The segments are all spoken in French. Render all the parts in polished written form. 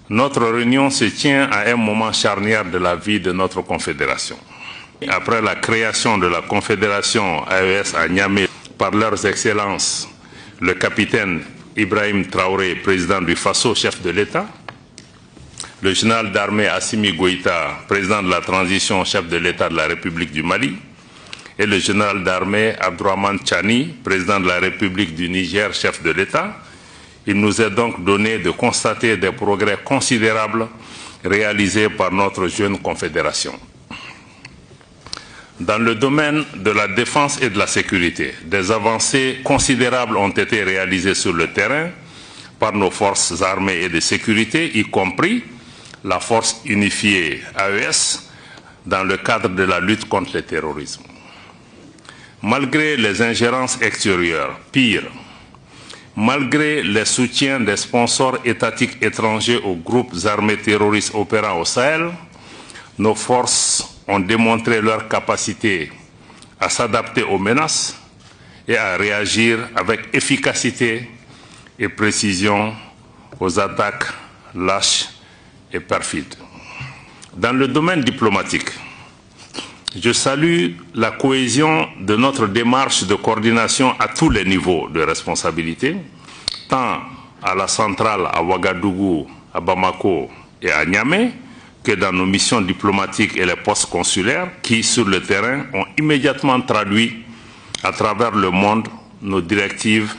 Notre réunion se tient à un moment charnière de la vie de notre confédération. Après la création de la confédération AES à Niamey par leurs excellences, le capitaine Ibrahim Traoré, président du Faso, chef de l'État, le général d'armée Assimi Goïta, président de la transition, chef de l'État de la République du Mali, et le général d'armée Abdourahmane Tchani, président de la République du Niger, chef de l'État. Il nous est donc donné de constater des progrès considérables réalisés par notre jeune confédération. Dans le domaine de la défense et de la sécurité, des avancées considérables ont été réalisées sur le terrain par nos forces armées et de sécurité, y compris la force unifiée AES, dans le cadre de la lutte contre le terrorisme. Malgré les ingérences extérieures, pire, malgré les soutiens des sponsors étatiques étrangers aux groupes armés terroristes opérant au Sahel, nos forces ont démontré leur capacité à s'adapter aux menaces et à réagir avec efficacité et précision aux attaques lâches et perfides. Dans le domaine diplomatique, je salue la cohésion de notre démarche de coordination à tous les niveaux de responsabilité, tant à la centrale à Ouagadougou, à Bamako et à Niamey, que dans nos missions diplomatiques et les postes consulaires qui, sur le terrain, ont immédiatement traduit à travers le monde nos directives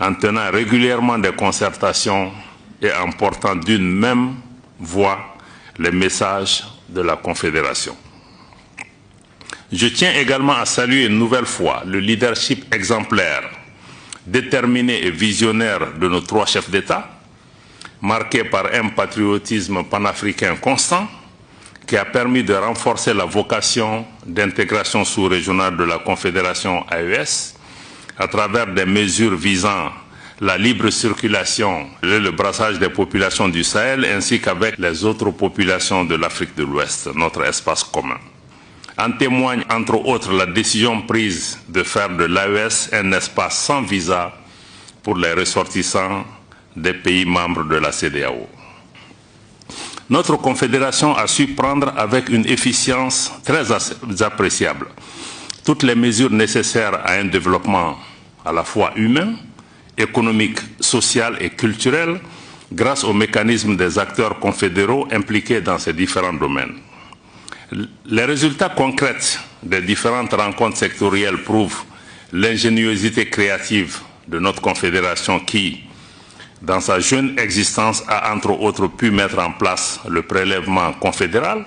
en tenant régulièrement des concertations et en portant d'une même voix les messages de la Confédération. Je tiens également à saluer une nouvelle fois le leadership exemplaire, déterminé et visionnaire de nos trois chefs d'État, marqué par un patriotisme panafricain constant qui a permis de renforcer la vocation d'intégration sous-régionale de la Confédération AES à travers des mesures visant la libre circulation et le brassage des populations du Sahel ainsi qu'avec les autres populations de l'Afrique de l'Ouest, notre espace commun. En témoigne entre autres la décision prise de faire de l'AES un espace sans visa pour les ressortissants des pays membres de la CEDEAO. Notre confédération a su prendre avec une efficience très appréciable toutes les mesures nécessaires à un développement à la fois humain, économique, social et culturel grâce aux mécanismes des acteurs confédéraux impliqués dans ces différents domaines. Les résultats concrets des différentes rencontres sectorielles prouvent l'ingéniosité créative de notre confédération qui, dans sa jeune existence, a entre autres pu mettre en place le prélèvement confédéral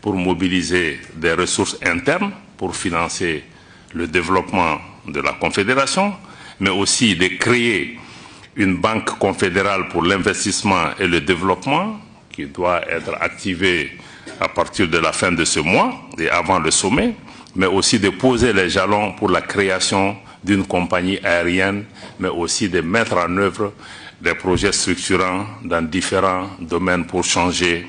pour mobiliser des ressources internes pour financer le développement de la confédération, mais aussi de créer une banque confédérale pour l'investissement et le développement qui doit être activée à partir de la fin de ce mois et avant le sommet, mais aussi de poser les jalons pour la création d'une compagnie aérienne, mais aussi de mettre en œuvre des projets structurants dans différents domaines pour changer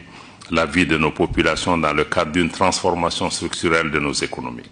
la vie de nos populations dans le cadre d'une transformation structurelle de nos économies.